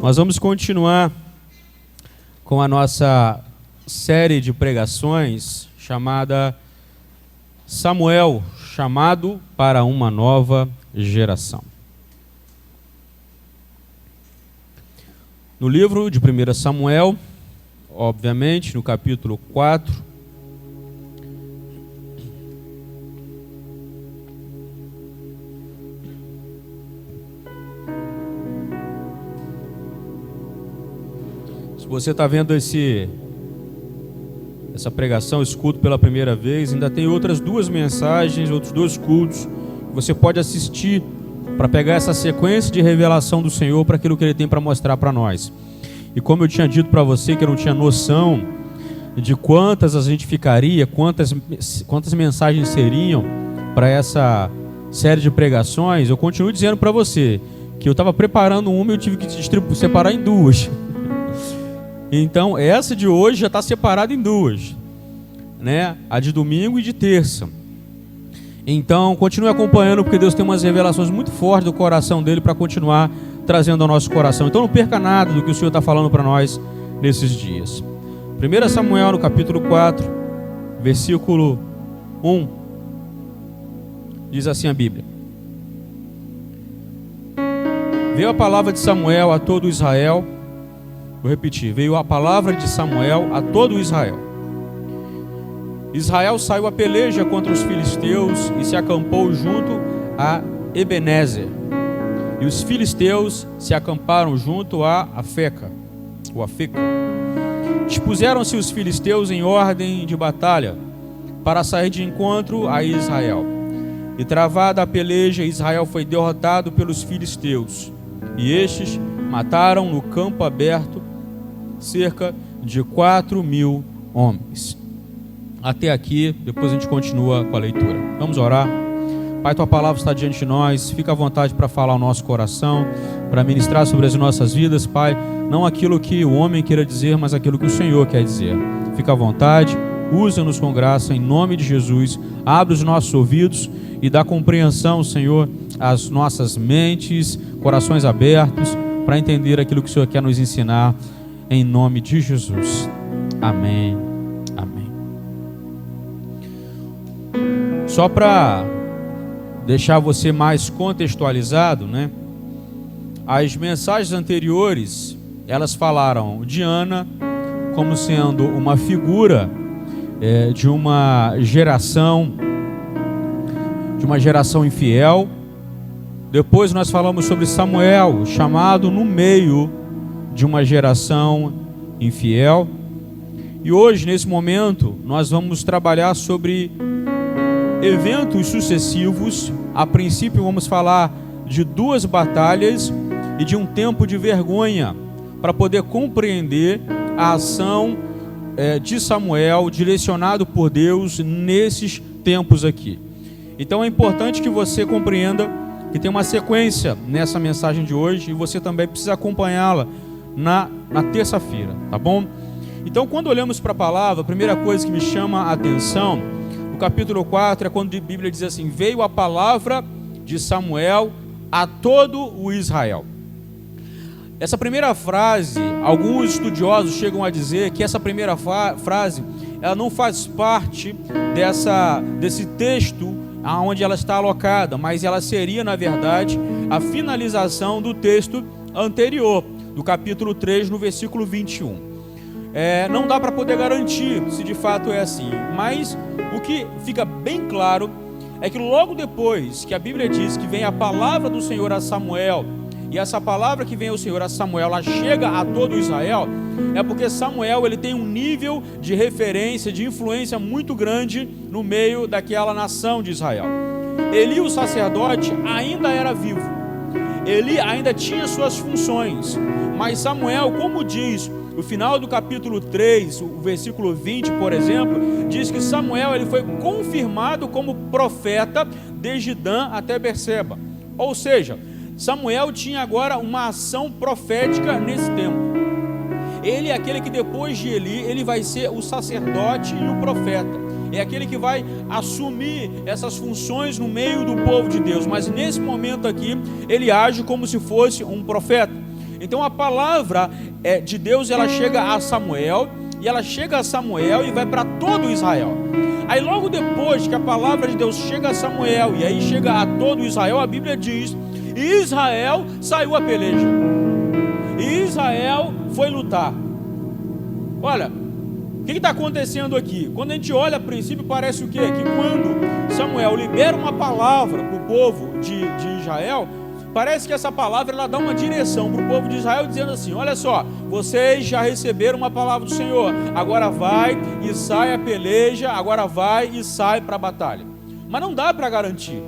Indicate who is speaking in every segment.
Speaker 1: Nós vamos continuar com a nossa série de pregações chamada Samuel, chamado para uma nova geração. No livro de 1 Samuel, obviamente, no capítulo 4, se você está vendo essa pregação, escuto pela primeira vez, ainda tem outras duas mensagens, outros dois cultos que você pode assistir para pegar essa sequência de revelação do Senhor para aquilo que Ele tem para mostrar para nós. E como eu tinha dito para você que eu não tinha noção de quantas a gente ficaria, quantas mensagens seriam para essa série de pregações, eu continuo dizendo para você que eu estava preparando uma e eu tive que separar em duas. Então, essa de hoje já está separada em duas, né? A de domingo e de terça. Então, continue acompanhando, porque Deus tem umas revelações muito fortes do coração dele para continuar trazendo ao nosso coração. Então, não perca nada do que o Senhor está falando para nós nesses dias. 1 Samuel, no capítulo 4, versículo 1, diz assim a Bíblia: Veio a palavra de Samuel a todo Israel. Vou repetir, veio a palavra de Samuel a todo Israel. Israel saiu a peleja contra os filisteus e se acampou junto a Ebenezer. E os filisteus se acamparam junto a Afeca. Dispuseram-se os filisteus em ordem de batalha para sair de encontro a Israel. E travada a peleja, Israel foi derrotado pelos filisteus. E estes mataram no campo aberto cerca de 4.000 homens. Até aqui, depois a gente continua com a leitura. Vamos orar. Pai, Tua palavra está diante de nós. Fica à vontade para falar ao nosso coração, para ministrar sobre as nossas vidas, Pai. Não aquilo que o homem queira dizer, mas aquilo que o Senhor quer dizer. Fica à vontade, usa-nos com graça, em nome de Jesus. Abre os nossos ouvidos e dá compreensão, Senhor, às nossas mentes, corações abertos, para entender aquilo que o Senhor quer nos ensinar, em nome de Jesus. Amém. Amém. Só para deixar você mais contextualizado, né? As mensagens anteriores, elas falaram de Ana como sendo uma figura de uma geração infiel. Depois nós falamos sobre Samuel, chamado no meio de uma geração infiel. E hoje, nesse momento, nós vamos trabalhar sobre eventos sucessivos. A princípio vamos falar de duas batalhas e de um tempo de vergonha, para poder compreender a ação de Samuel, direcionado por Deus nesses tempos aqui. Então é importante que você compreenda que tem uma sequência nessa mensagem de hoje e você também precisa acompanhá-la na terça-feira, tá bom? Então, quando olhamos para a palavra, a primeira coisa que me chama a atenção, no capítulo 4, é quando a Bíblia diz assim: veio a palavra de Samuel a todo o Israel. Essa primeira frase, alguns estudiosos chegam a dizer que essa primeira frase, ela não faz parte desse texto aonde ela está alocada, mas ela seria, na verdade, a finalização do texto anterior, do capítulo 3, no versículo 21. Não dá para poder garantir se de fato é assim, mas o que fica bem claro é que logo depois que a Bíblia diz que vem a palavra do Senhor a Samuel, e essa palavra que vem ao Senhor a Samuel, ela chega a todo Israel, é porque Samuel ele tem um nível de referência, de influência muito grande no meio daquela nação de Israel. Eli, o sacerdote, ainda era vivo. Eli ainda tinha suas funções, mas Samuel, como diz o final do capítulo 3, o versículo 20, por exemplo, diz que Samuel ele foi confirmado como profeta desde Dan até Berseba. Ou seja, Samuel tinha agora uma ação profética nesse tempo. Ele é aquele que depois de Eli, ele vai ser o sacerdote e o profeta. É aquele que vai assumir essas funções no meio do povo de Deus. Mas nesse momento aqui, ele age como se fosse um profeta. Então a palavra de Deus, ela chega a Samuel, e ela chega a Samuel e vai para todo Israel. Aí logo depois que a palavra de Deus chega a Samuel, e aí chega a todo Israel, a Bíblia diz: e Israel saiu a peleja, e Israel foi lutar. Olha, o que está acontecendo aqui? Quando a gente olha a princípio, parece o quê? Que quando Samuel libera uma palavra para o povo de Israel, parece que essa palavra ela dá uma direção para o povo de Israel, dizendo assim: olha só, vocês já receberam uma palavra do Senhor, agora vai e sai a peleja, agora vai e sai para a batalha. Mas não dá para garantir.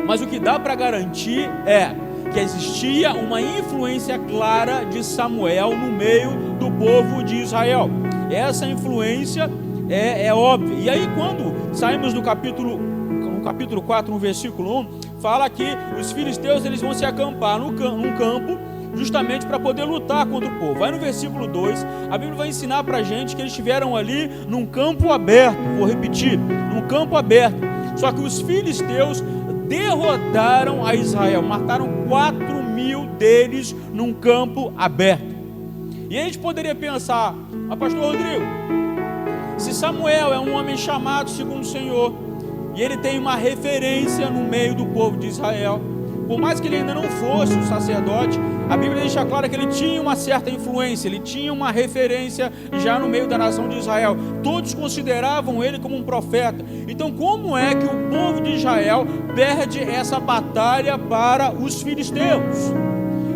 Speaker 1: Mas o que dá para garantir é que existia uma influência clara de Samuel no meio do povo de Israel. Essa influência é óbvia. E aí quando saímos no capítulo 4, no versículo 1, fala que os filisteus eles vão se acampar num campo justamente para poder lutar contra o povo. Vai no versículo 2, a Bíblia vai ensinar para a gente que eles estiveram ali num campo aberto. Vou repetir, num campo aberto. Só que os filisteus derrotaram a Israel, mataram 4.000 deles num campo aberto. E aí a gente poderia pensar: mas pastor Rodrigo, se Samuel é um homem chamado segundo o Senhor, e ele tem uma referência no meio do povo de Israel, por mais que ele ainda não fosse um sacerdote, a Bíblia deixa claro que ele tinha uma certa influência, ele tinha uma referência já no meio da nação de Israel. Todos consideravam ele como um profeta. Então como é que o povo de Israel perde essa batalha para os filisteus?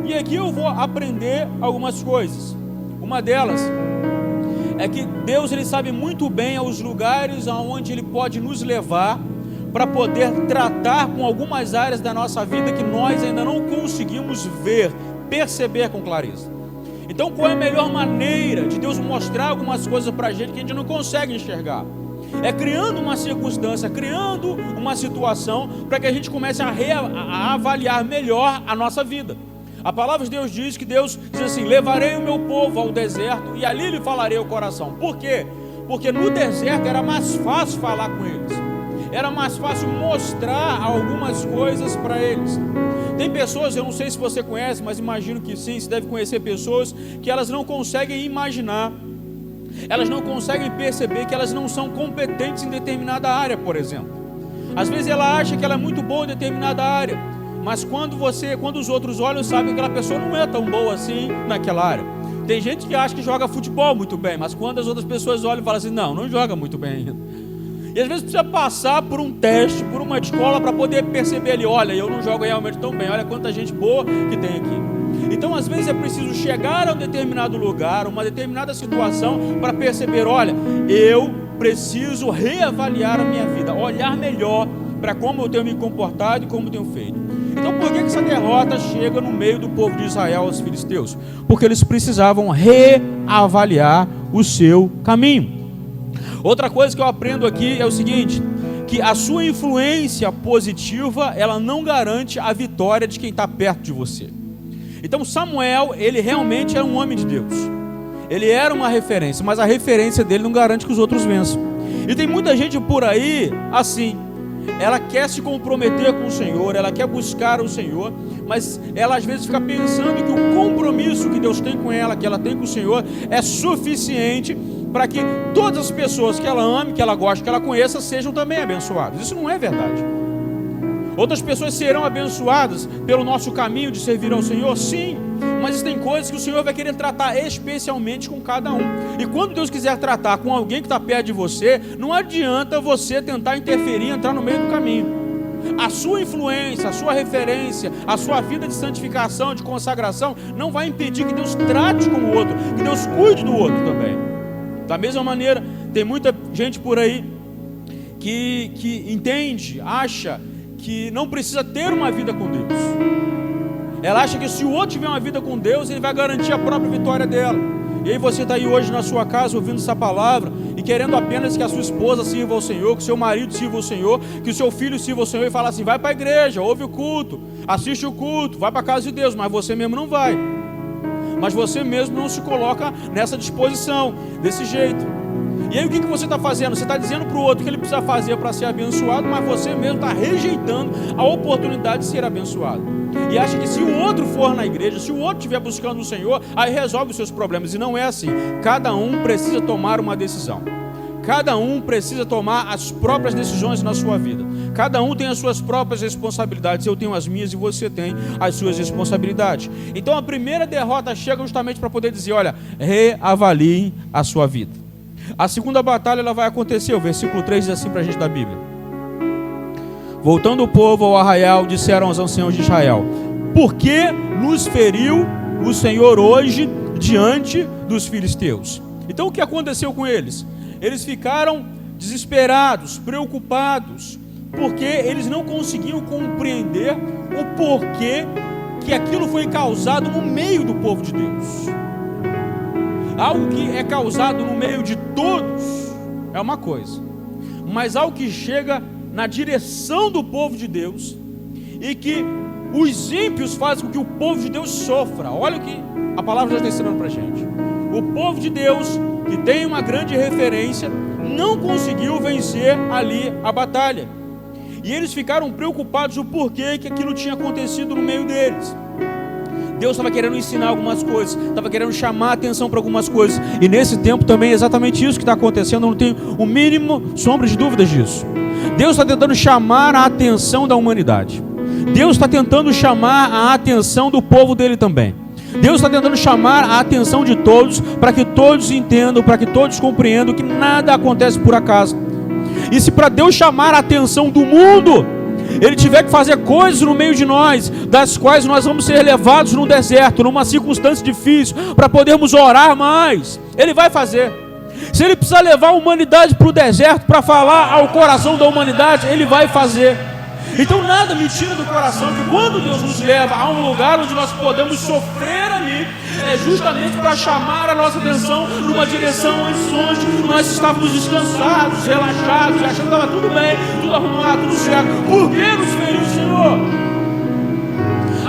Speaker 1: E aqui eu vou aprender algumas coisas. Uma delas é que Deus ele sabe muito bem os lugares aonde ele pode nos levar para poder tratar com algumas áreas da nossa vida que nós ainda não conseguimos ver, perceber com clareza. Então qual é a melhor maneira de Deus mostrar algumas coisas para a gente que a gente não consegue enxergar? É criando uma circunstância, criando uma situação para que a gente comece a avaliar melhor a nossa vida. A palavra de Deus diz que Deus diz assim: levarei o meu povo ao deserto e ali lhe falarei o coração. Por quê? Porque no deserto era mais fácil falar com eles, era mais fácil mostrar algumas coisas para eles. Tem pessoas, eu não sei se você conhece, mas imagino que sim, você deve conhecer pessoas que elas não conseguem imaginar, elas não conseguem perceber que elas não são competentes em determinada área, por exemplo. Às vezes ela acha que ela é muito boa em determinada área, mas quando os outros olham, sabem que aquela pessoa não é tão boa assim naquela área. Tem gente que acha que joga futebol muito bem, mas quando as outras pessoas olham e falam assim: não joga muito bem ainda. E às vezes precisa passar por um teste, por uma escola para poder perceber ali: olha, eu não jogo realmente tão bem, olha quanta gente boa que tem aqui. Então às vezes é preciso chegar a um determinado lugar, uma determinada situação, para perceber: olha, eu preciso reavaliar a minha vida, olhar melhor para como eu tenho me comportado e como eu tenho feito. Então por que essa derrota chega no meio do povo de Israel aos filisteus? Porque eles precisavam reavaliar o seu caminho. Outra coisa que eu aprendo aqui é o seguinte: que a sua influência positiva, ela não garante a vitória de quem está perto de você. Então Samuel, ele realmente era um homem de Deus, ele era uma referência, mas a referência dele não garante que os outros vençam. E tem muita gente por aí assim, ela quer se comprometer com o Senhor, ela quer buscar o Senhor, mas ela às vezes fica pensando que o compromisso que Deus tem com ela, que ela tem com o Senhor, é suficiente para que todas as pessoas que ela ame, que ela goste, que ela conheça, sejam também abençoadas. Isso não é verdade. Outras pessoas serão abençoadas pelo nosso caminho de servir ao Senhor, sim, mas tem coisas que o Senhor vai querer tratar especialmente com cada um. E quando Deus quiser tratar com alguém que está perto de você, não adianta você tentar interferir, entrar no meio do caminho. A sua influência, a sua referência, a sua vida de santificação, de consagração, não vai impedir que Deus trate com o outro, que Deus cuide do outro também. Da mesma maneira, tem muita gente por aí que entende, acha que não precisa ter uma vida com Deus. Ela acha que se o outro tiver uma vida com Deus, ele vai garantir a própria vitória dela. E aí você está aí hoje na sua casa ouvindo essa palavra e querendo apenas que a sua esposa sirva ao Senhor, que o seu marido sirva ao Senhor, que o seu filho sirva ao Senhor, e fala assim: vai para a igreja, ouve o culto, assiste o culto, vai para a casa de Deus, mas você mesmo não vai. Mas você mesmo não se coloca nessa disposição, desse jeito. E aí o que você está fazendo? Você está dizendo para o outro que ele precisa fazer para ser abençoado, mas você mesmo está rejeitando a oportunidade de ser abençoado. E acha que se o outro for na igreja, se o outro estiver buscando o Senhor, aí resolve os seus problemas. E não é assim. Cada um precisa tomar uma decisão. Cada um precisa tomar as próprias decisões na sua vida. Cada um tem as suas próprias responsabilidades. Eu tenho as minhas e você tem as suas responsabilidades. Então a primeira derrota chega justamente para poder dizer, olha, reavalie a sua vida. A segunda batalha ela vai acontecer. O versículo 3 diz assim para a gente da Bíblia: voltando o povo ao arraial, disseram aos anciãos de Israel: por que nos feriu o Senhor hoje diante dos filisteus? Então o que aconteceu com eles? Eles ficaram desesperados, preocupados, porque eles não conseguiam compreender o porquê que aquilo foi causado no meio do povo de Deus. Algo que é causado no meio de todos é uma coisa, mas algo que chega na direção do povo de Deus e que os ímpios fazem com que o povo de Deus sofra. Olha o que a palavra já está ensinando para a gente. O povo de Deus, que tem uma grande referência, não conseguiu vencer ali a batalha. E eles ficaram preocupados o porquê que aquilo tinha acontecido no meio deles. Deus estava querendo ensinar algumas coisas, estava querendo chamar a atenção para algumas coisas. E nesse tempo também é exatamente isso que está acontecendo. Eu não tenho o mínimo sombra de dúvidas disso. Deus está tentando chamar a atenção da humanidade. Deus está tentando chamar a atenção do povo dele também. Deus está tentando chamar a atenção de todos, para que todos entendam, para que todos compreendam que nada acontece por acaso. E se para Deus chamar a atenção do mundo, Ele tiver que fazer coisas no meio de nós, das quais nós vamos ser levados no deserto, numa circunstância difícil, para podermos orar mais, Ele vai fazer. Se Ele precisar levar a humanidade para o deserto, para falar ao coração da humanidade, Ele vai fazer. Então nada me tira do coração que quando Deus nos leva a um lugar onde nós podemos sofrer ali, é justamente para chamar a nossa atenção numa direção onde nós estávamos descansados, relaxados, achando que estava tudo bem, tudo arrumado, tudo certo. Por que nos feriu o Senhor?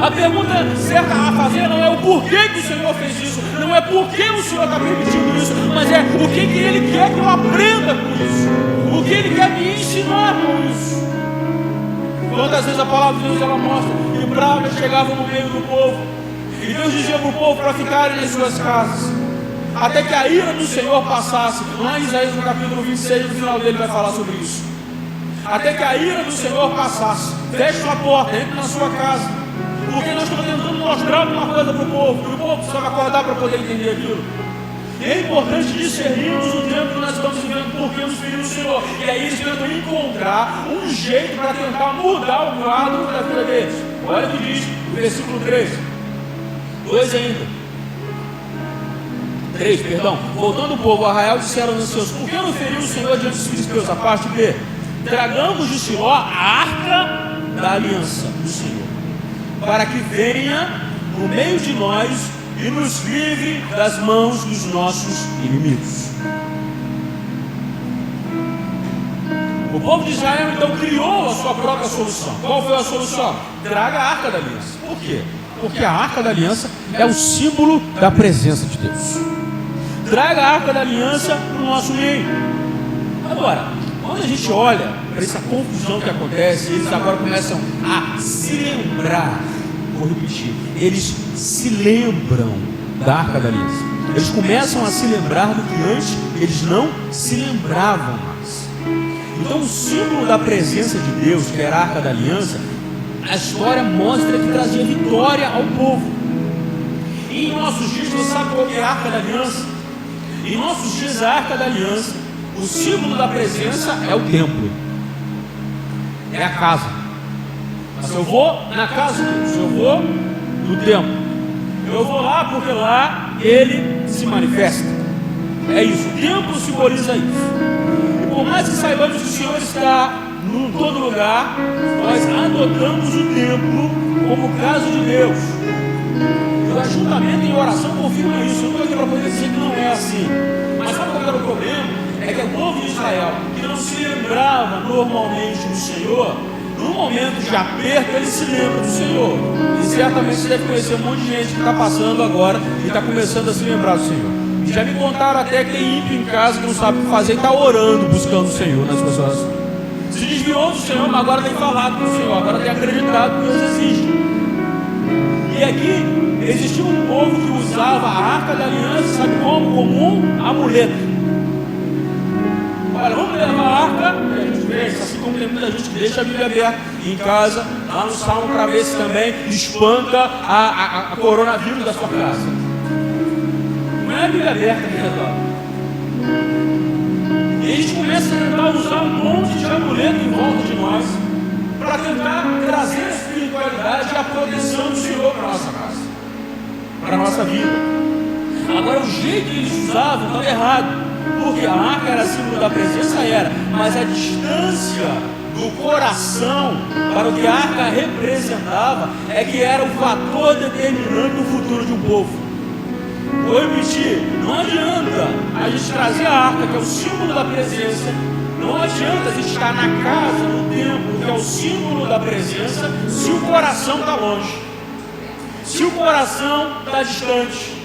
Speaker 1: A pergunta certa a fazer não é o porquê que o Senhor fez isso, não é por que o Senhor está permitindo isso, mas é o que Ele quer que eu aprenda com isso, o que Ele quer me ensinar com isso. Quantas vezes a palavra de Deus ela mostra que pragas chegavam no meio do povo, e Deus dizia para o povo para ficarem nas suas casas, até que a ira do Senhor passasse. Lá em Isaías no capítulo 26, no final dele vai falar sobre isso. Até que a ira do Senhor passasse. Feche sua porta, entre na sua casa, porque nós estamos tentando mostrar alguma coisa para o povo, e o povo precisava acordar para poder entender aquilo. É importante discernirmos o tempo que nós estamos vivendo, porque nos feriu o Senhor. E aí eles tentam encontrar um jeito para tentar mudar o quadro da vida deles. Olha o que diz o versículo 3. 2 ainda. 3, perdão. Voltando o povo ao arraial, disseram aos anciãos: por que não feriu o Senhor diante dos filisteus? A parte B: tragamos de Siló a arca da aliança do Senhor, para que venha no meio de nós e nos livre das mãos dos nossos inimigos. O povo de Israel então criou a sua própria solução. Qual foi a solução? Traga a arca da aliança. Por quê? Porque a arca da aliança é o símbolo da presença de Deus. Traga a arca da aliança para o nosso meio. Agora, quando a gente olha para essa confusão que acontece, eles agora começam a se lembrar. Vou repetir, eles se lembram da arca da aliança. Eles começam a se lembrar do que antes eles não se lembravam mais. Então o símbolo da presença de Deus, que era a arca da aliança, a história mostra que trazia vitória ao povo. E em nossos dias, você sabe qual é a arca da aliança? Em nossos dias, a arca da aliança, o símbolo da presença é o templo, é a casa. Se eu vou na casa de Deus, eu vou no templo, eu vou lá porque lá Ele se manifesta. É isso, o templo simboliza isso. E por mais que saibamos que o Senhor está em todo lugar, nós adotamos o templo como casa de Deus. E o ajuntamento em oração confirma isso. Eu não estou aqui para poder dizer que não é assim. Mas sabe qual era o problema? É que o povo de Israel, que não se lembrava normalmente do Senhor, no momento de aperto, ele se lembra do Senhor. E certamente você deve conhecer um monte de gente que está passando agora e está começando a se lembrar do Senhor. Já me contaram até que tem ímpio em casa que não sabe o que fazer e está orando, buscando o Senhor nas suas orações. Se desviou do Senhor, mas agora tem falado com o Senhor, agora tem acreditado que Deus existe. E aqui existia um povo que usava a arca da aliança, sabe como? Como um amuleto. Olha, vamos levar a arca, e a gente vê, assim como tem muita gente que deixa a Bíblia aberta em casa, lá no Salmo, para ver se também espanta a coronavírus da sua casa. Não é a Bíblia aberta que resolve. E a gente começa a tentar usar um monte de amuleto em volta de nós, para tentar trazer a espiritualidade e a proteção do Senhor para a nossa casa, para a nossa vida. Agora, o jeito que eles usavam estava errado. Porque a arca era símbolo da presença, mas a distância do coração para o que a arca representava é que era o fator determinante do futuro de um povo. Vou repetir, não adianta a gente trazer a arca, que é o símbolo da presença, não adianta a gente estar na casa, no templo, que é o símbolo da presença, se o coração está longe, se o coração está distante.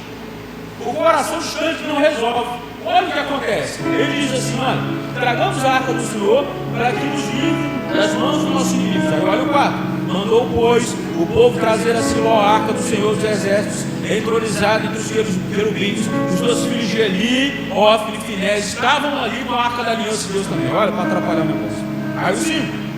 Speaker 1: O coração distante não resolve. Olha o que acontece. Ele diz assim: olha, tragamos a arca do Senhor para que nos livre das mãos dos nossos inimigos. Aí olha o 4. Mandou, pois, o povo trazer a Siló a arca do Senhor dos Exércitos, entronizada entre os querubins. Os 2 filhos de Eli, Ofni e Finés estavam ali com a arca da aliança de Deus também. Olha, para atrapalhar o negócio. Aí o 5.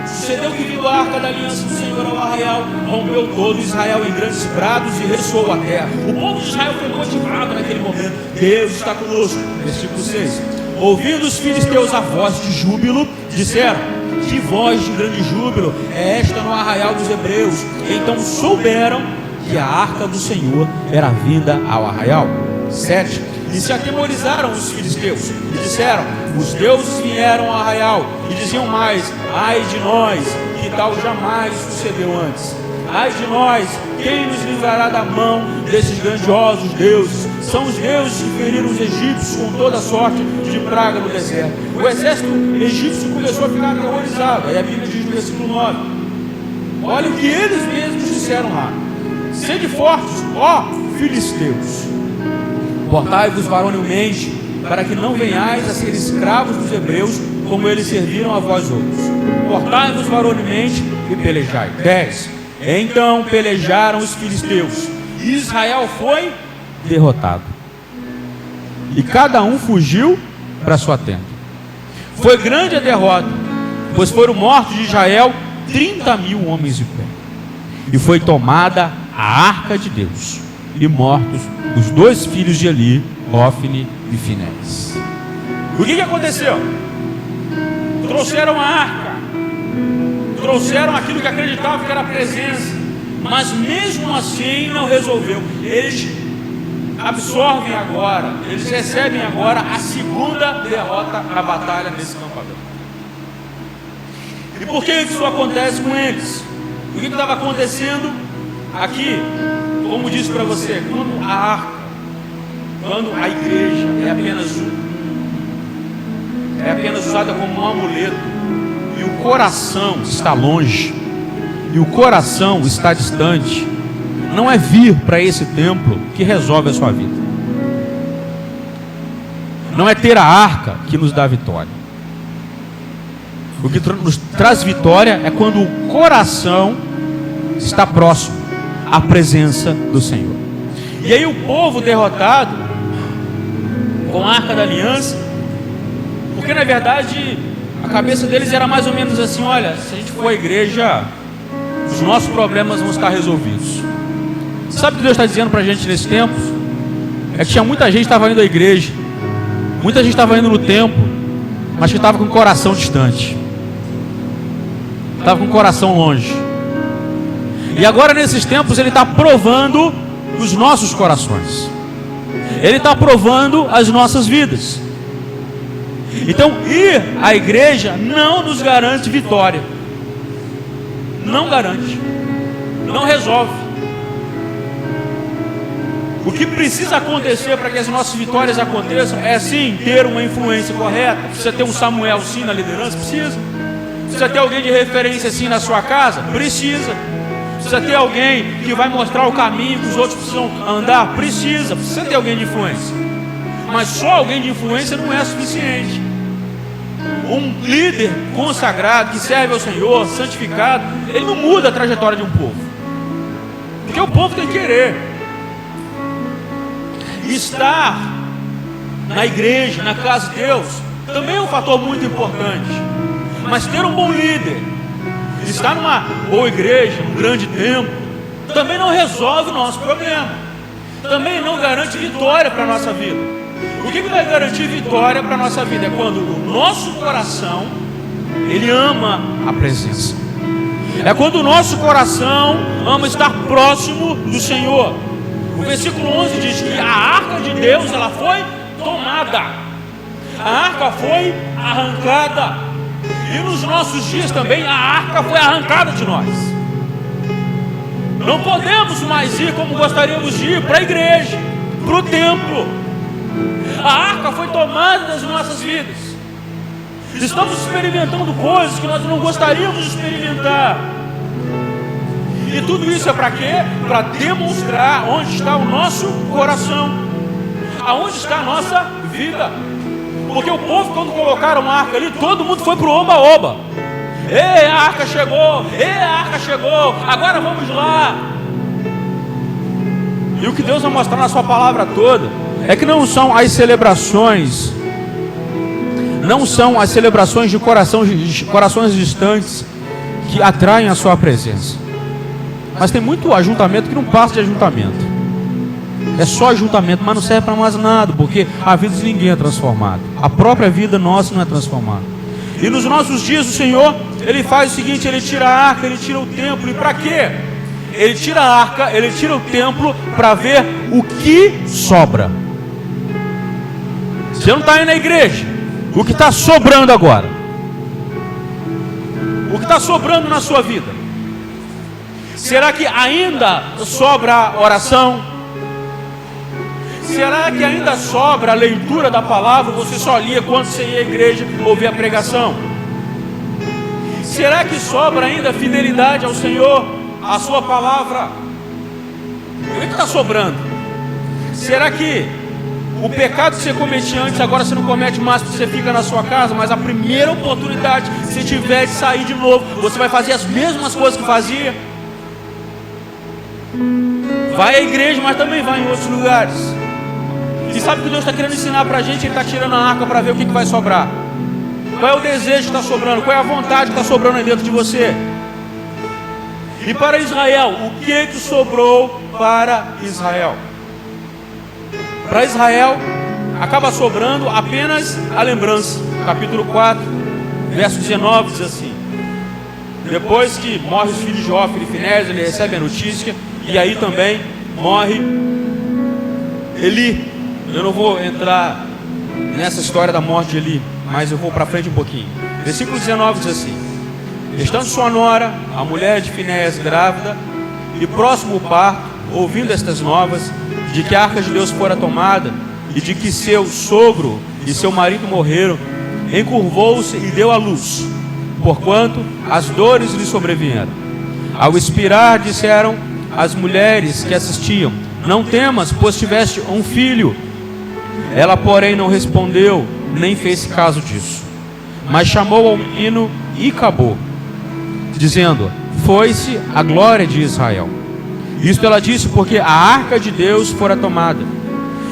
Speaker 1: Sucedeu que, vindo a arca da aliança do Senhor ao arraial, rompeu todo Israel em grandes brados e ressoou a terra. O povo de Israel foi motivado naquele momento. Deus está conosco. Versículo 6. Ouvindo os filisteus a voz de júbilo, disseram: que voz de grande júbilo é esta no arraial dos hebreus? Então souberam que a arca do Senhor era vinda ao arraial. 7. E se atemorizaram os filisteus e disseram: os deuses vieram ao arraial. E diziam mais: ai de nós, que tal jamais sucedeu antes. Ai de nós, quem nos livrará da mão desses grandiosos deuses? São os deuses que feriram os egípcios com toda sorte de praga no deserto. O exército egípcio começou a ficar aterrorizado. Aí a Bíblia diz no versículo 9: olha o que eles mesmos disseram lá: sede fortes, ó filisteus, portai-vos varonilmente, para que não venhais a ser escravos dos hebreus, como eles serviram a vós outros. Portai-vos varonilmente e pelejai. 10. Então pelejaram os filisteus, e Israel foi derrotado, e cada um fugiu para sua tenda. Foi grande a derrota, pois foram mortos de Israel 30.000 homens de pé. E foi tomada a arca de Deus, e mortos os 2 filhos de Eli, Ofni e Finés. O que aconteceu? Trouxeram a arca, trouxeram aquilo que acreditavam que era a presença, mas mesmo assim não resolveu. Eles absorvem agora, eles recebem agora a segunda derrota na batalha nesse campamento. E por que isso acontece com eles? O que estava acontecendo aqui? Como disse para você, quando a arca, quando a igreja é apenas usada como um amuleto, e o coração está longe, e o coração está distante, não é vir para esse templo que resolve a sua vida. Não é ter a arca que nos dá vitória. O que nos traz vitória é quando o coração está próximo à presença do Senhor. E aí o povo derrotado com a arca da aliança, porque na verdade a cabeça deles era mais ou menos assim: olha, se a gente for à igreja, os nossos problemas vão estar resolvidos. Sabe o que Deus está dizendo para a gente nesse tempo? É que tinha muita gente que estava indo à igreja, muita gente estava indo no templo, mas que estava com o coração distante, estava com o coração longe. E agora nesses tempos Ele está provando os nossos corações, Ele está provando as nossas vidas. Então ir à igreja não nos garante vitória, não garante, não resolve. O que precisa acontecer para que as nossas vitórias aconteçam é sim ter uma influência correta. Precisa ter um Samuel sim na liderança? Precisa. Precisa ter alguém de referência sim na sua casa? Precisa. Precisa ter alguém que vai mostrar o caminho que os outros precisam andar? Precisa ter alguém de influência. Mas só alguém de influência não é suficiente. Um líder consagrado, que serve ao Senhor, santificado, ele não muda a trajetória de um povo. Porque o povo tem que querer. Estar na igreja, na casa de Deus, também é um fator muito importante. Mas ter um bom líder, estar numa boa igreja, num grande templo, também não resolve o nosso problema. Também não garante vitória para a nossa vida. O que vai garantir vitória para a nossa vida? É quando o nosso coração, ele ama a presença. É quando o nosso coração ama estar próximo do Senhor. O versículo 11 diz que a arca de Deus, ela foi tomada. A arca foi arrancada. E nos nossos dias também a arca foi arrancada de nós. Não podemos mais ir como gostaríamos de ir para a igreja, para o templo. A arca foi tomada das nossas vidas. Estamos experimentando coisas que nós não gostaríamos de experimentar. E tudo isso é para quê? Para demonstrar onde está o nosso coração, aonde está a nossa vida. Porque o povo, quando colocaram a arca ali, todo mundo foi para o oba-oba. Ei, a arca chegou! Ei, a arca chegou! Agora vamos lá! E o que Deus vai mostrar na sua palavra toda é que não são as celebrações, de corações distantes que atraem a sua presença. Mas tem muito ajuntamento que não passa de ajuntamento. É só ajuntamento, mas não serve para mais nada, porque a vida de ninguém é transformada. A própria vida nossa não é transformada. E nos nossos dias o Senhor, Ele faz o seguinte: Ele tira a arca, Ele tira o templo. E para quê? Ele tira a arca, Ele tira o templo para ver o que sobra. Você não está aí na igreja. O que está sobrando agora? O que está sobrando na sua vida? Será que ainda sobra oração? Será que ainda sobra a leitura da palavra? Você só lia quando você ia à igreja ouvir a pregação? Será que sobra ainda fidelidade ao Senhor, à sua palavra? O que está sobrando? Será que o pecado que você cometia antes, agora você não comete mais porque você fica na sua casa? Mas a primeira oportunidade que você tiver de sair de novo, você vai fazer as mesmas coisas que fazia? Vai à igreja, mas também vai em outros lugares. E sabe o que Deus está querendo ensinar para a gente? Ele está tirando a arca para ver o que vai sobrar. Qual é o desejo que está sobrando? Qual é a vontade que está sobrando aí dentro de você? E para Israel, o que sobrou para Israel? Para Israel, acaba sobrando apenas a lembrança. Capítulo 4, verso 19 diz assim: depois que morre os filhos de Ofni e Finéias, ele recebe a notícia, e aí também morre Eli. Eu não vou entrar nessa história da morte de Eli, mas eu vou para frente um pouquinho. Versículo 19 diz assim: estando sua nora, a mulher de Finéias, grávida, e próximo o parto, ouvindo estas novas, de que a arca de Deus fora tomada, e de que seu sogro e seu marido morreram, encurvou-se e deu à luz, porquanto as dores lhe sobrevieram. Ao expirar, disseram as mulheres que assistiam: não temas, pois tiveste um filho. Ela, porém, não respondeu, nem fez caso disso, mas chamou ao menino e acabou, dizendo: foi-se a glória de Israel. Isto ela disse porque a arca de Deus fora tomada,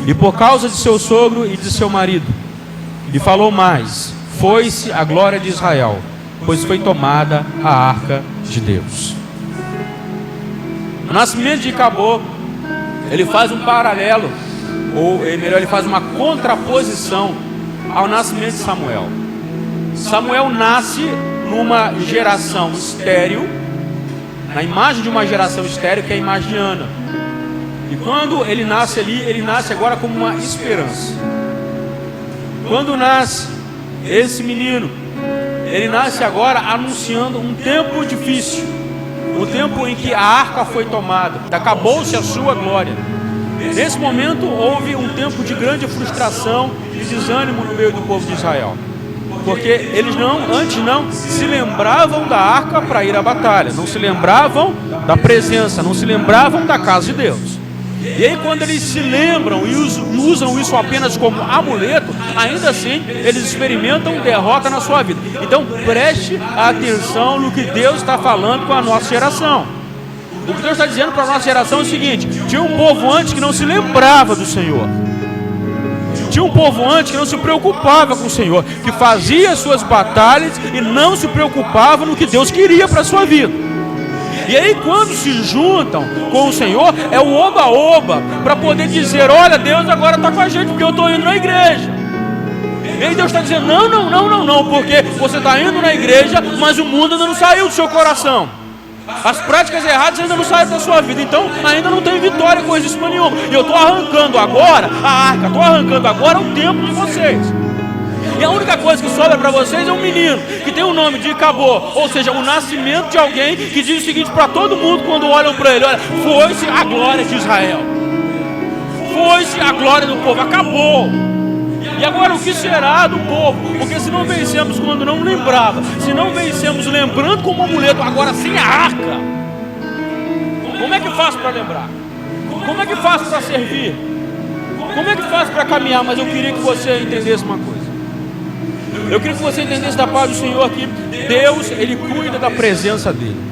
Speaker 1: e por causa de seu sogro e de seu marido. E falou mais: foi-se a glória de Israel, pois foi tomada a arca de Deus. O nascimento de Cabô, ele faz um paralelo, ou melhor, ele faz uma contraposição ao nascimento de Samuel. Samuel nasce numa geração estéril, na imagem de uma geração estéril, que é a imagem de Ana. E quando ele nasce ali, ele nasce agora como uma esperança. Quando nasce esse menino, ele nasce agora anunciando um tempo difícil, o tempo em que a arca foi tomada, acabou-se a sua glória. Nesse momento houve um tempo de grande frustração e desânimo no meio do povo de Israel, Porque eles antes não se lembravam da arca para ir à batalha, não se lembravam da presença, não se lembravam da casa de Deus. E aí quando eles se lembram e usam isso apenas como amuleto, ainda assim eles experimentam derrota na sua vida. Então preste atenção no que Deus está falando com a nossa geração. O que Deus está dizendo para a nossa geração é o seguinte: tinha um povo antes que não se lembrava do Senhor. Tinha um povo antes que não se preocupava com o Senhor, que fazia as suas batalhas e não se preocupava no que Deus queria para a sua vida. E aí quando se juntam com o Senhor, é o oba-oba, para poder dizer: olha, Deus agora está com a gente, porque eu estou indo na igreja. E aí Deus está dizendo: não, porque você está indo na igreja, mas o mundo ainda não saiu do seu coração. As práticas erradas ainda não saíram da sua vida, então ainda não tem vitória com isso nenhuma. E eu estou arrancando agora a arca, estou arrancando agora o templo de vocês. E a única coisa que sobra para vocês é um menino que tem o nome de Acabou, ou seja, o nascimento de alguém que diz o seguinte para todo mundo quando olham para ele: olha, foi-se a glória de Israel, foi-se a glória do povo, acabou. E agora o que será do povo? Porque se não vencemos quando não lembrava, se não vencemos lembrando como amuleto, agora sem a arca, como é que faço para lembrar? Como é que faço para servir? Como é que faço para caminhar? Mas eu queria que você entendesse uma coisa. Eu queria que você entendesse da paz do Senhor que Deus, Ele cuida da presença dEle.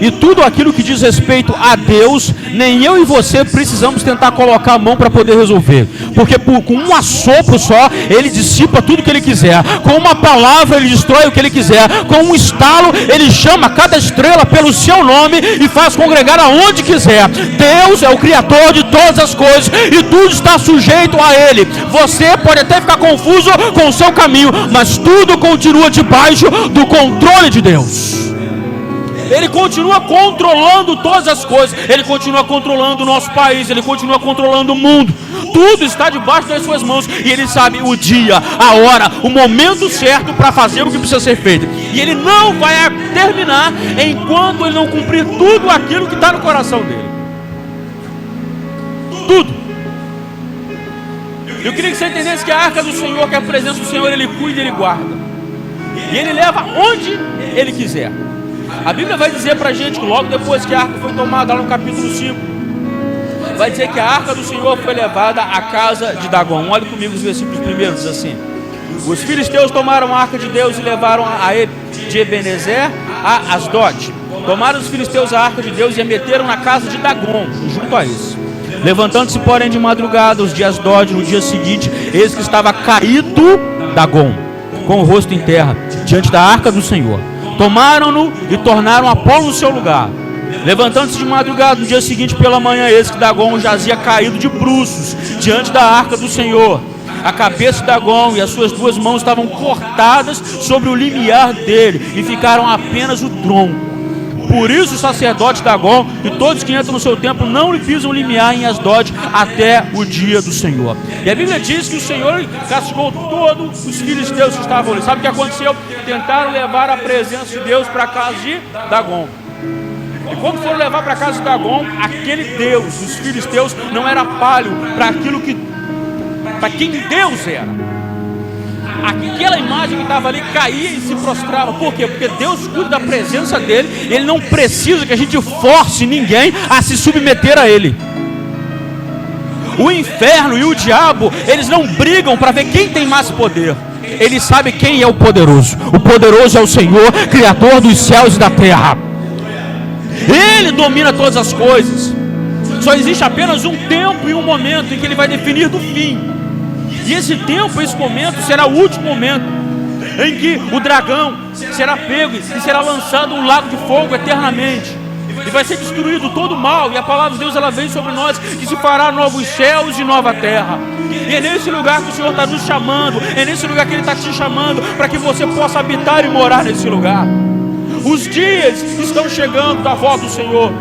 Speaker 1: E tudo aquilo que diz respeito a Deus, nem eu e você precisamos tentar colocar a mão para poder resolver. Porque com um assopro só, Ele dissipa tudo que Ele quiser. Com uma palavra, Ele destrói o que Ele quiser. Com um estalo, Ele chama cada estrela pelo seu nome e faz congregar aonde quiser. Deus é o Criador de todas as coisas e tudo está sujeito a Ele. Você pode até ficar confuso com o seu caminho, mas tudo continua debaixo do controle de Deus. Ele continua controlando todas as coisas. Ele continua controlando o nosso país. Ele continua controlando o mundo. Tudo está debaixo das suas mãos. E Ele sabe o dia, a hora, o momento certo para fazer o que precisa ser feito. E Ele não vai terminar enquanto Ele não cumprir tudo aquilo que está no coração dEle. Tudo. Eu queria que você entendesse que a arca do Senhor, que a presença do Senhor, Ele cuida e Ele guarda. E Ele leva onde Ele quiser. A Bíblia vai dizer para a gente que logo depois que a arca foi tomada, lá no capítulo 5, vai dizer que a arca do Senhor foi levada à casa de Dagom. Olhe comigo os versículos primeiros, diz assim: os filisteus tomaram a arca de Deus e levaram de Ebenezer a Asdod. Tomaram os filisteus a arca de Deus e a meteram na casa de Dagom, junto a isso. Levantando-se, porém, de madrugada, os de Asdod, no dia seguinte, eis que estava caído Dagom, com o rosto em terra, diante da arca do Senhor. Tomaram-no e tornaram a pô-lo no seu lugar. Levantando-se de madrugada, no dia seguinte pela manhã, eis que Dagom jazia caído de bruços diante da arca do Senhor. A cabeça de Dagom e as suas duas mãos estavam cortadas sobre o limiar dele, e ficaram apenas o tronco. Por isso o sacerdote Dagom e todos que entram no seu templo não lhe pisam limiar em Asdod até o dia do Senhor. E a Bíblia diz que o Senhor castigou todos os filisteus que estavam ali. Sabe o que aconteceu? Tentaram levar a presença de Deus para a casa de Dagom. E quando foram levar para a casa de Dagom, aquele Deus, os filisteus, não era palho para quem Deus era. Aquela imagem que estava ali caía e se prostrava. Por quê? Porque Deus cuida da presença dele. Ele não precisa que a gente force ninguém a se submeter a ele. O inferno e o diabo, eles não brigam para ver quem tem mais poder. Ele sabe quem é o poderoso. O poderoso é o Senhor, Criador dos céus e da terra. Ele domina todas as coisas. Só existe apenas um tempo e um momento em que Ele vai definir do fim. E esse tempo, esse momento, será o último momento em que o dragão será pego e será lançado um lago de fogo eternamente. E vai ser destruído todo o mal. E a palavra de Deus, ela vem sobre nós, que se fará novos céus e nova terra. E é nesse lugar que o Senhor está nos chamando. É nesse lugar que Ele está te chamando, para que você possa habitar e morar nesse lugar. Os dias estão chegando da volta do Senhor.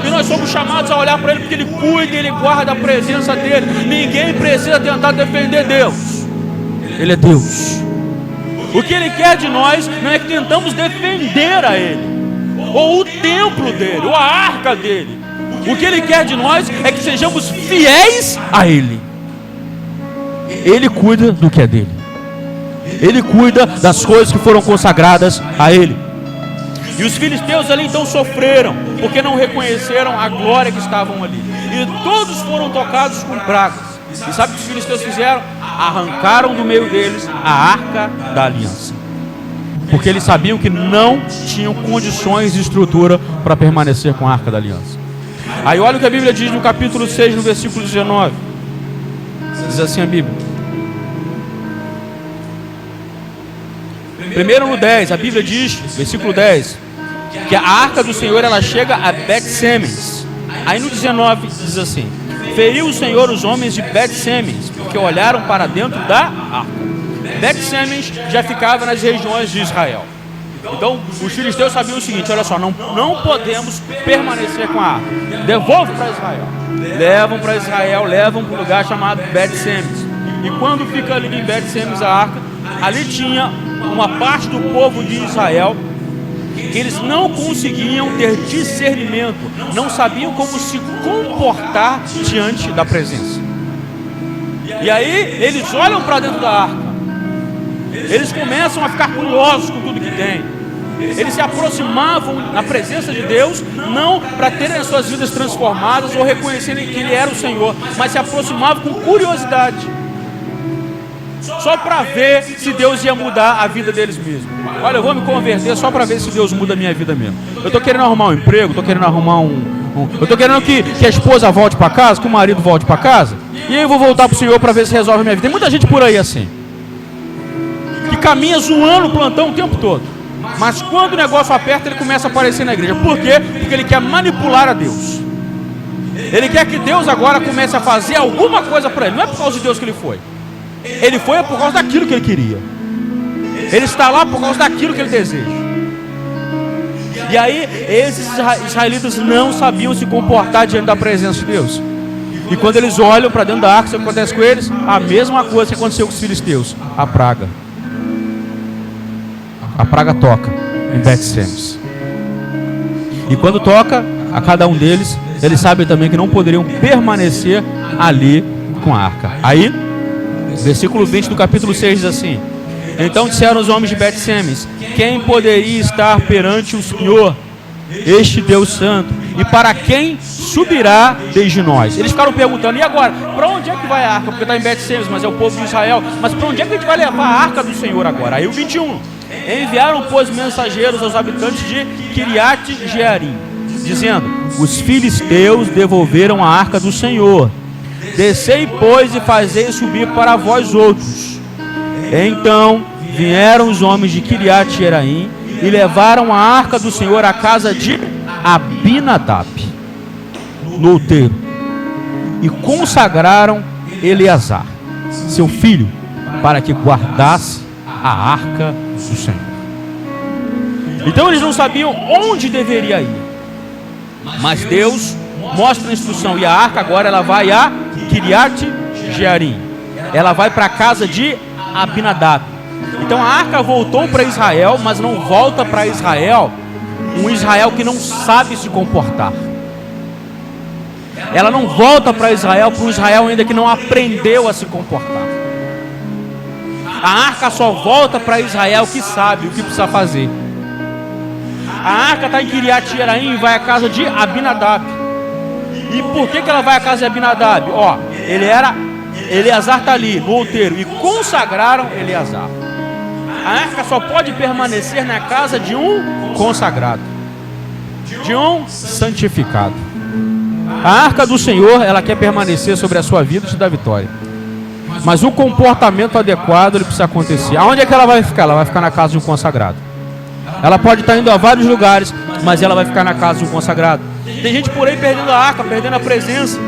Speaker 1: E nós somos chamados a olhar para Ele, porque Ele cuida e Ele guarda a presença dEle. Ninguém precisa tentar defender Deus. Ele é Deus. O que Ele quer de nós não é que tentamos defender a Ele, ou o templo dEle, ou a arca dEle. O que Ele quer de nós é que sejamos fiéis a Ele. Ele cuida do que é dEle. Ele cuida das coisas que foram consagradas a Ele. E os filisteus ali então sofreram, porque não reconheceram a glória que estavam ali. E todos foram tocados com pragas. E sabe o que os filisteus fizeram? Arrancaram do meio deles a arca da aliança. Porque eles sabiam que não tinham condições e estrutura para permanecer com a arca da aliança. Aí olha o que a Bíblia diz no capítulo 6, no versículo 19. Diz assim a Bíblia. Primeiro no 10, a Bíblia diz, versículo 10, que a arca do Senhor ela chega a Bet-Semes. Aí no 19 diz assim: feriu o Senhor os homens de Bet-Semes, porque olharam para dentro da arca. Bet-Semes já ficava nas regiões de Israel. Então os filisteus sabiam o seguinte: olha só, não podemos permanecer com a arca. Devolve para Israel. Levam para Israel, levam para um lugar chamado Bet-Semes. E quando fica ali em Bet-Semes a arca, ali tinha uma parte do povo de Israel que eles não conseguiam ter discernimento, não sabiam como se comportar diante da presença. E aí eles olham para dentro da arca, eles começam a ficar curiosos com tudo que tem. Eles se aproximavam na presença de Deus, não para terem as suas vidas transformadas ou reconhecerem que Ele era o Senhor, mas se aproximavam com curiosidade, só para ver se Deus ia mudar a vida deles mesmo. Olha, eu vou me converter só para ver se Deus muda a minha vida mesmo. Eu estou querendo arrumar um emprego, estou querendo arrumar eu estou querendo que a esposa volte para casa, que o marido volte para casa, e aí eu vou voltar para o Senhor para ver se resolve a minha vida. Tem muita gente por aí assim, que caminha zoando o plantão o tempo todo, mas quando o negócio aperta, ele começa a aparecer na igreja. Por quê? Porque ele quer manipular a Deus. Ele quer que Deus agora comece a fazer alguma coisa para ele. Não é por causa de Deus que ele foi. Ele foi por causa daquilo que ele queria. Ele está lá por causa daquilo que ele deseja. E aí, esses israelitas não sabiam se comportar diante da presença de Deus. E quando eles olham para dentro da arca, o que acontece com eles? A mesma coisa que aconteceu com os filisteus: a praga. A praga toca em Bet-Semes. E quando toca a cada um deles, eles sabem também que não poderiam permanecer ali com a arca. Aí, versículo 20 do capítulo 6 diz assim: então disseram os homens de Bet-Semes: quem poderia estar perante o Senhor, este Deus Santo, e para quem subirá desde nós? Eles ficaram perguntando: e agora? Para onde é que vai a arca? Porque está em Bet-Semes, mas é o povo de Israel. Mas para onde é que a gente vai levar a arca do Senhor agora? Aí o 21: enviaram, pois, mensageiros aos habitantes de Kiriat-Jearim, dizendo: os filisteus devolveram a arca do Senhor. Descei, pois, e fazei subir para vós outros. Então vieram os homens de Kiriat-Jearim e levaram a arca do Senhor à casa de Abinadab, no outeiro, e consagraram Eleazar, seu filho, para que guardasse a arca do Senhor. Então eles não sabiam onde deveria ir, mas Deus mostra a instrução. E a arca agora ela vai a Kiriat-Jearim, ela vai para a casa de Abinadab. Então a arca voltou para Israel, mas não volta para Israel um Israel que não sabe se comportar. Ela não volta para Israel para um Israel ainda que não aprendeu a se comportar. A arca só volta para Israel que sabe o que precisa fazer. A arca está em Kiriat-Jearim e vai à casa de Abinadab. E por que ela vai à casa de Abinadab? Eleazar está ali no outeiro, e consagraram Eleazar. A arca só pode permanecer na casa de um consagrado, de um santificado. A arca do Senhor, ela quer permanecer sobre a sua vida e te dar vitória. Mas o comportamento adequado ele precisa acontecer. Aonde é que ela vai ficar? Ela vai ficar na casa de um consagrado. Ela pode estar indo a vários lugares, mas ela vai ficar na casa de um consagrado. Tem gente por aí perdendo a arca, perdendo a presença,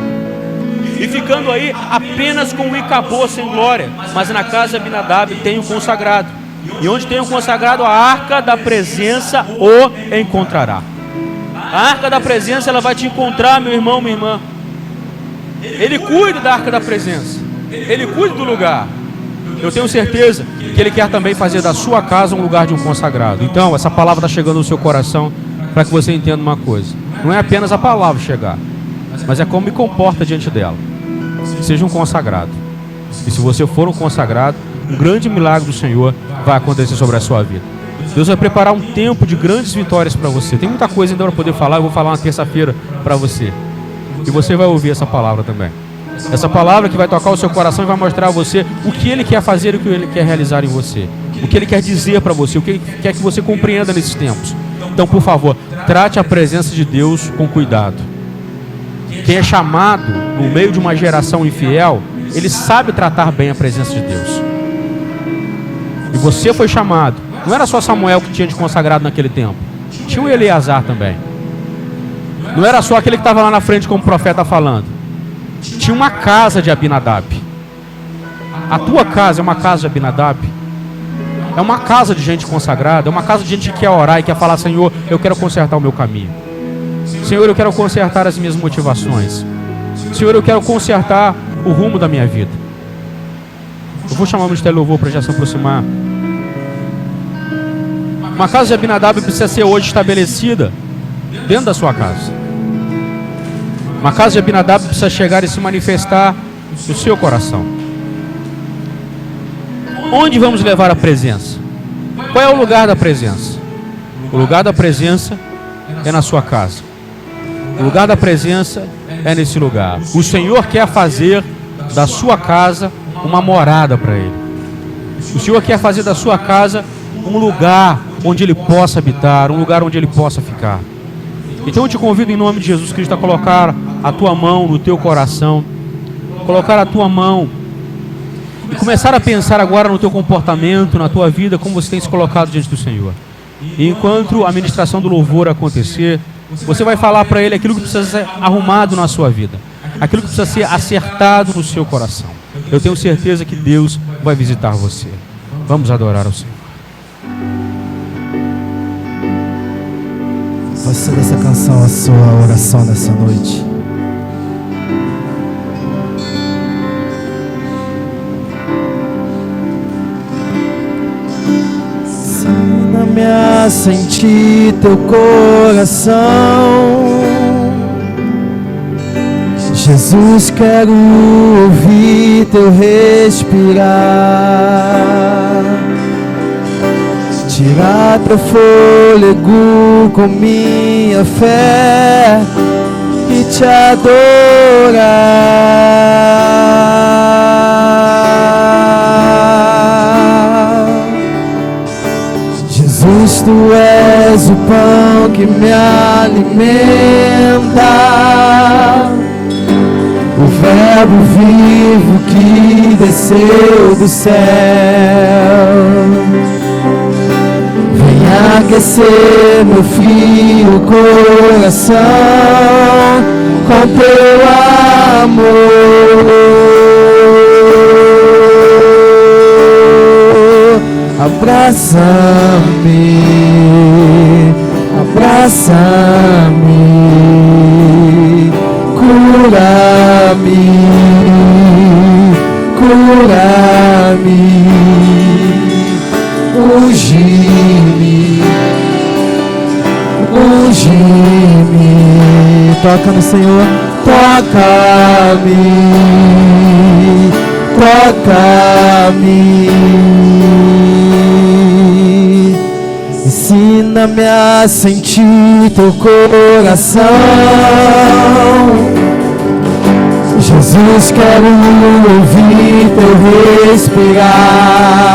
Speaker 1: e ficando aí apenas com o Icabô sem glória. Mas na casa de Abinadab tem um consagrado. E onde tem um consagrado, a arca da presença o encontrará. A arca da presença, ela vai te encontrar, meu irmão, minha irmã. Ele cuida da arca da presença, ele cuida do lugar. Eu tenho certeza que ele quer também fazer da sua casa um lugar de um consagrado. Então, essa palavra está chegando no seu coração para que você entenda uma coisa. Não é apenas a palavra chegar, mas é como me comporta diante dela. Seja um consagrado. E se você for um consagrado, um grande milagre do Senhor vai acontecer sobre a sua vida. Deus vai preparar um tempo de grandes vitórias para você. Tem muita coisa ainda para poder falar, eu vou falar uma terça-feira para você. E você vai ouvir essa palavra também. Essa palavra que vai tocar o seu coração e vai mostrar a você o que Ele quer fazer e o que Ele quer realizar em você. O que Ele quer dizer para você, o que Ele quer que você compreenda nesses tempos. Então, por favor, trate a presença de Deus com cuidado. Quem é chamado no meio de uma geração infiel, ele sabe tratar bem a presença de Deus. E você foi chamado. Não era só Samuel que tinha de consagrado naquele tempo. Tinha o Eleazar também. Não era só aquele que estava lá na frente como profeta falando. Tinha uma casa de Abinadab. A tua casa é uma casa de Abinadab. É uma casa de gente consagrada. É uma casa de gente que quer orar e quer falar: Senhor, eu quero consertar o meu caminho. Senhor, eu quero consertar as minhas motivações. Senhor, eu quero consertar o rumo da minha vida. Eu vou chamar o ministério de louvor para já se aproximar. Uma casa de Abinadab precisa ser hoje estabelecida dentro da sua casa. Uma casa de Abinadab precisa chegar e se manifestar no seu coração. Onde vamos levar a presença? Qual é o lugar da presença? O lugar da presença é na sua casa. O lugar da presença é nesse lugar. O Senhor quer fazer da sua casa uma morada para Ele. O Senhor quer fazer da sua casa um lugar onde Ele possa habitar, um lugar onde Ele possa ficar. Então eu te convido em nome de Jesus Cristo a colocar a tua mão no teu coração, colocar a tua mão e começar a pensar agora no teu comportamento, na tua vida, como você tem se colocado diante do Senhor. E enquanto a ministração do louvor acontecer, você vai falar para Ele aquilo que precisa ser arrumado na sua vida, aquilo que precisa ser acertado no seu coração. Eu tenho certeza que Deus vai visitar você. Vamos adorar ao Senhor.
Speaker 2: Faça dessa canção a sua oração nessa noite. Ensina-me a sentir teu coração. Jesus, quero ouvir teu respirar. Tirar teu fôlego com minha fé e te adorar. Jesus, tu és o pão que me alimenta, o verbo vivo que desceu do céu. Aquecer meu frio coração com teu amor. Abraça-me, abraça-me, cura-me, cura-me, unge-me. Unge-me, toca no Senhor, toca-me, toca-me. Ensina-me a sentir teu coração. Jesus, quero ouvir teu respirar.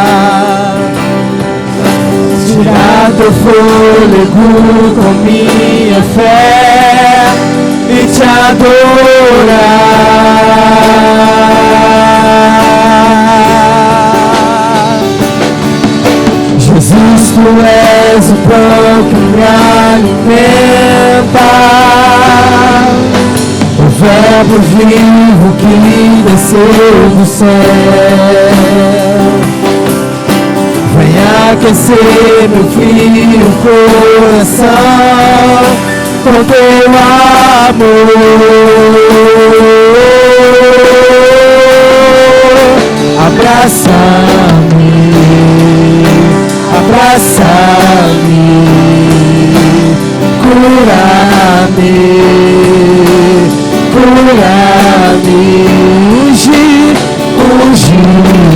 Speaker 2: Tirar teu fôlego com minha fé e te adorar. Jesus, tu és o pão que me alimenta, o verbo vivo que desceu do céu. Venha aquecer meu frio coração com teu amor. Abraça-me, abraça-me, cura-me, cura-me, unge-me.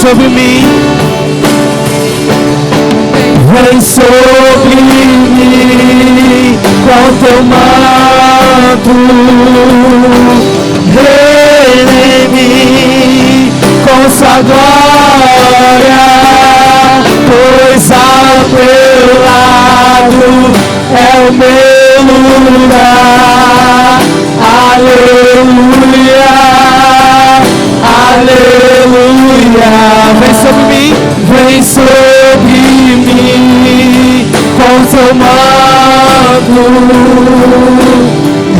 Speaker 2: sobre mim, vem sobre mim, com teu manto, reina em mim, com sua glória, pois ao teu lado é o meu lugar. Aleluia, aleluia. Vem sobre mim, com seu manto,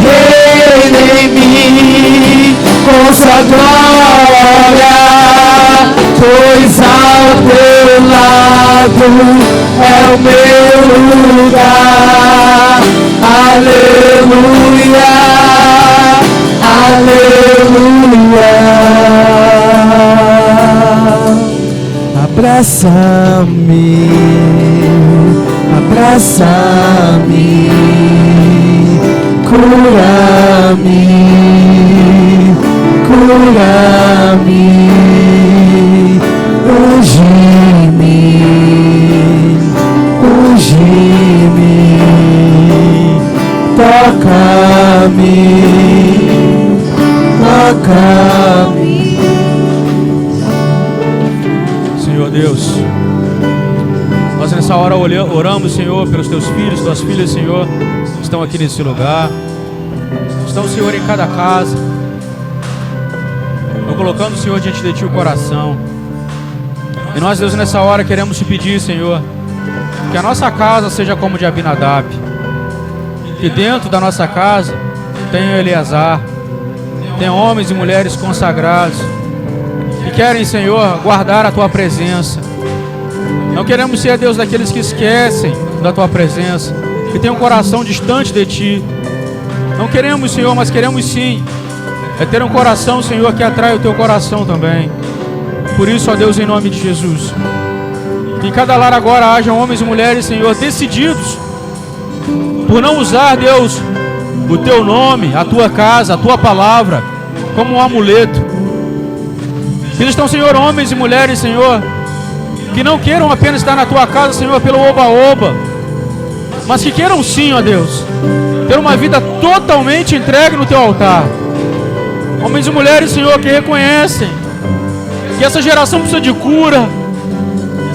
Speaker 2: reina em mim, com sua glória, pois ao teu lado é o meu lugar. Aleluia, aleluia. Abraça-me, abraça-me, cura-me, cura-me, unge-me, unge-me, toca-me, toca-me.
Speaker 1: Senhor Deus, nós nessa hora oramos, Senhor, pelos teus filhos, tuas filhas, Senhor, que estão aqui nesse lugar, estão, Senhor, em cada casa, estão colocando, Senhor, diante de ti o coração. E nós, Deus, nessa hora queremos te pedir, Senhor, que a nossa casa seja como de Abinadab, que dentro da nossa casa tenha Eleazar, tenha homens e mulheres consagrados, que querem, Senhor, guardar a Tua presença. Não queremos ser, Deus, daqueles que esquecem da Tua presença, que tem um coração distante de Ti. Não queremos, Senhor, mas queremos sim ter um coração, Senhor, que atrai o Teu coração também. Por isso, ó Deus, em nome de Jesus, que em cada lar agora haja homens e mulheres, Senhor, decididos por não usar, Deus, o Teu nome, a Tua casa, a Tua palavra como um amuleto. Que estão, Senhor, homens e mulheres, Senhor, que não queiram apenas estar na Tua casa, Senhor, pelo oba-oba, mas que queiram sim, ó Deus, ter uma vida totalmente entregue no Teu altar. Homens e mulheres, Senhor, que reconhecem que essa geração precisa de cura,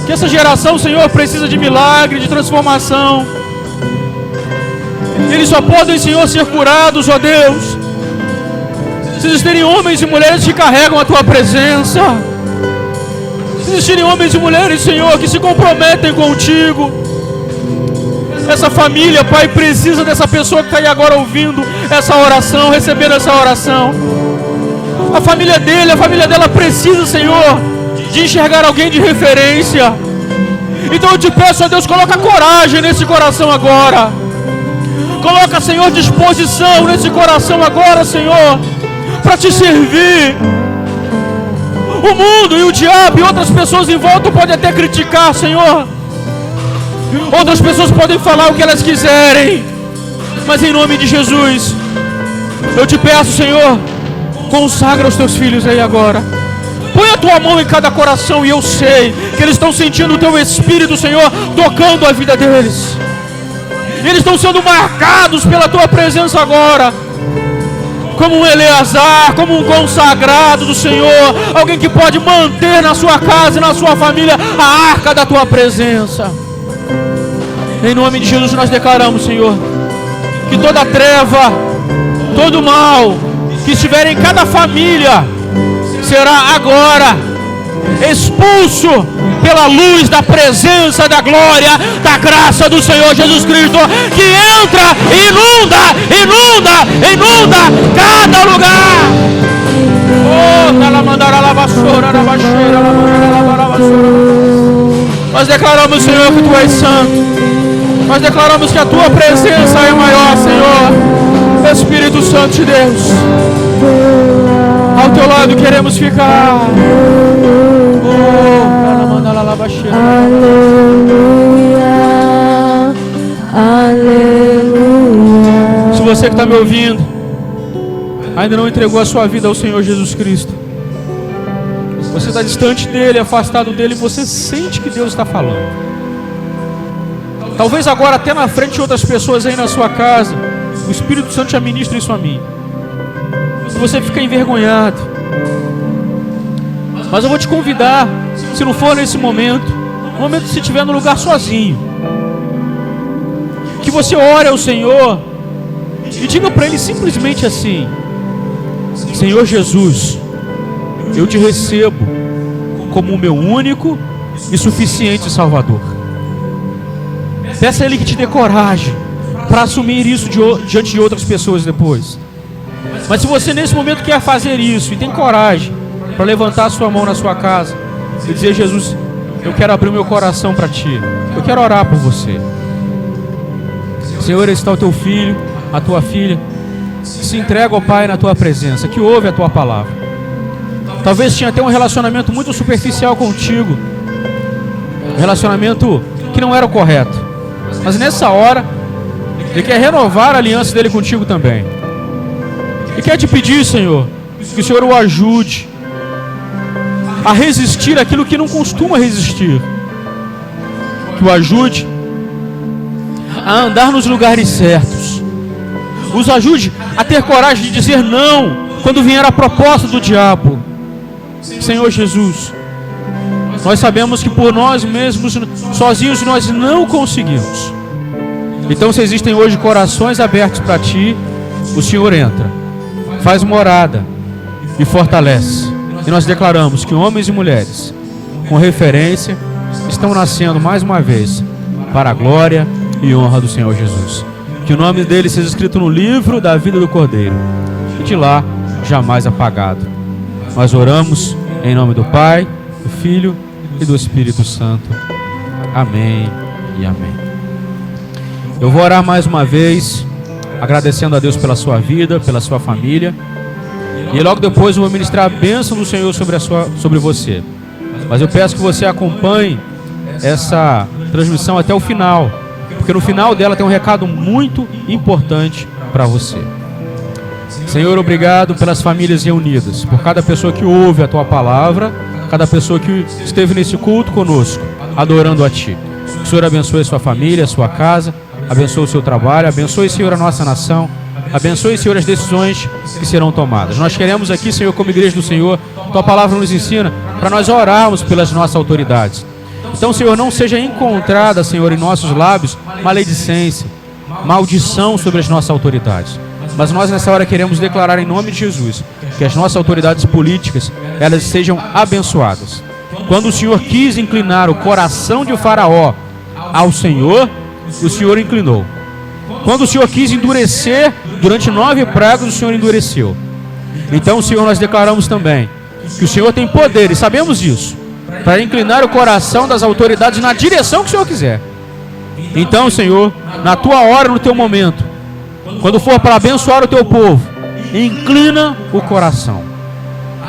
Speaker 1: que essa geração, Senhor, precisa de milagre, de transformação. Eles só podem, Senhor, ser curados, ó Deus, se existirem homens e mulheres que carregam a Tua presença, se existirem homens e mulheres, Senhor, que se comprometem contigo. Essa família, Pai, precisa dessa pessoa que está aí agora ouvindo essa oração, recebendo essa oração. A família dele, a família dela precisa, Senhor, de enxergar alguém de referência. Então eu te peço, ó Deus, coloca coragem nesse coração agora. Coloca, Senhor, disposição nesse coração agora, Senhor, para te servir. O mundo e o diabo e outras pessoas em volta podem até criticar, Senhor. Outras pessoas podem falar o que elas quiserem, mas em nome de Jesus, eu te peço, Senhor, consagra os teus filhos aí agora. Põe a tua mão em cada coração, e eu sei que eles estão sentindo o teu Espírito, Senhor, tocando a vida deles. Eles estão sendo marcados pela tua presença agora, como um Eleazar, como um consagrado do Senhor, alguém que pode manter na sua casa e na sua família a arca da tua presença. Em nome de Jesus nós declaramos, Senhor, que toda treva, todo mal que estiver em cada família será agora expulso pela luz da presença, da glória, da graça do Senhor Jesus Cristo, que entra, inunda cada lugar. Nós declaramos, Senhor, que Tu és santo. Nós declaramos que a Tua presença é maior, Senhor. Espírito Santo de Deus, ao Teu lado queremos ficar.
Speaker 2: Aleluia, aleluia.
Speaker 1: Se você que está me ouvindo ainda não entregou a sua vida ao Senhor Jesus Cristo, Você está distante dele, afastado dele, e você sente que Deus está falando. Talvez agora até na frente de outras pessoas aí na sua casa, o Espírito Santo já ministra isso a mim. Você fica envergonhado. Mas eu vou te convidar, se não for nesse momento, no momento que você estiver no lugar sozinho, que você ore ao Senhor e diga para Ele simplesmente assim: Senhor Jesus, eu te recebo como o meu único e suficiente Salvador. Peça a Ele que te dê coragem para assumir isso diante de outras pessoas depois. Mas se você nesse momento quer fazer isso e tem coragem para levantar a sua mão na sua casa e dizer: Jesus, eu quero abrir o meu coração para Ti, eu quero orar por você. Senhor, está o teu filho, a tua filha, que se entrega ao Pai na tua presença, que ouve a tua palavra. Talvez tinha até um relacionamento muito superficial contigo, um relacionamento que não era o correto, mas nessa hora Ele quer renovar a aliança dele contigo também. E quer te pedir, Senhor, que o Senhor o ajude a resistir àquilo que não costuma resistir, que o ajude a andar nos lugares certos, os ajude a ter coragem de dizer não quando vier a proposta do diabo. Senhor Jesus, nós sabemos que por nós mesmos, sozinhos, nós não conseguimos. Então, se existem hoje corações abertos para Ti, o Senhor entra, faz morada e fortalece. E nós declaramos que homens e mulheres com referência estão nascendo mais uma vez para a glória e honra do Senhor Jesus. Que o nome dele seja escrito no livro da vida do Cordeiro e de lá jamais apagado. Nós oramos em nome do Pai, do Filho e do Espírito Santo. Amém e amém. Eu vou orar mais uma vez, agradecendo a Deus pela sua vida, pela sua família. E logo depois eu vou ministrar a bênção do Senhor sobre você. Mas eu peço que você acompanhe essa transmissão até o final, porque no final dela tem um recado muito importante para você. Senhor, obrigado pelas famílias reunidas, por cada pessoa que ouve a Tua palavra, cada pessoa que esteve nesse culto conosco, adorando a Ti. Que o Senhor abençoe a sua família, a sua casa, abençoe o seu trabalho, abençoe, Senhor, a nossa nação, abençoe, Senhor, as decisões que serão tomadas. Nós queremos aqui, Senhor, como igreja do Senhor, Tua palavra nos ensina para nós orarmos pelas nossas autoridades. Então, Senhor, não seja encontrada, Senhor, em nossos lábios maledicência, maldição sobre as nossas autoridades. Mas nós nessa hora queremos declarar em nome de Jesus que as nossas autoridades políticas, elas sejam abençoadas. Quando o Senhor quis inclinar o coração de Faraó ao Senhor, o Senhor inclinou. Quando o Senhor quis endurecer, durante 9 pragas, o Senhor endureceu. Então, Senhor, nós declaramos também que o Senhor tem poder, e sabemos disso, para inclinar o coração das autoridades na direção que o Senhor quiser. Então, Senhor, na Tua hora, no Teu momento, quando for para abençoar o Teu povo, inclina o coração,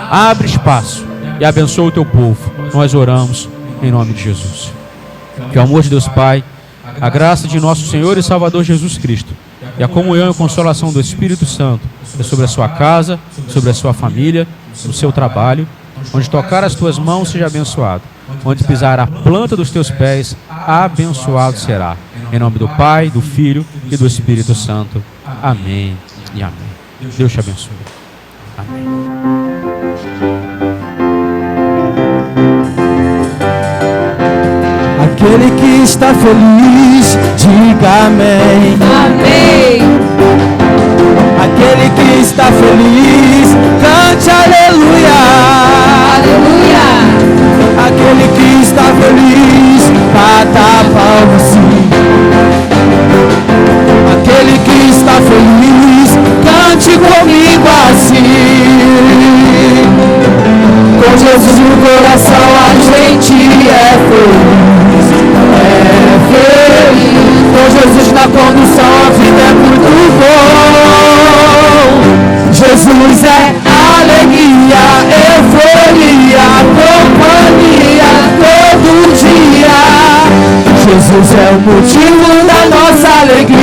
Speaker 1: abre espaço e abençoa o Teu povo. Nós oramos em nome de Jesus. Que o amor de Deus Pai, a graça de nosso Senhor e Salvador Jesus Cristo e a comunhão e consolação do Espírito Santo é sobre a sua casa, sobre a sua família, no seu trabalho. Onde tocar as tuas mãos seja abençoado, onde pisar a planta dos teus pés, abençoado será. Em nome do Pai, do Filho e do Espírito Santo. Amém e amém. Deus te abençoe. Amém.
Speaker 2: Aquele que está feliz, diga amém.
Speaker 3: Amém.
Speaker 2: Aquele que está feliz, cante aleluia.
Speaker 3: Aleluia.
Speaker 2: Aquele que está feliz, bata palmas sim. Aquele que está feliz, cante comigo assim. Com Jesus no coração a gente é feliz. É feliz. Com Jesus na condução a vida é muito bom. Jesus é alegria, euforia, companhia todo dia. Jesus é o motivo da nossa alegria.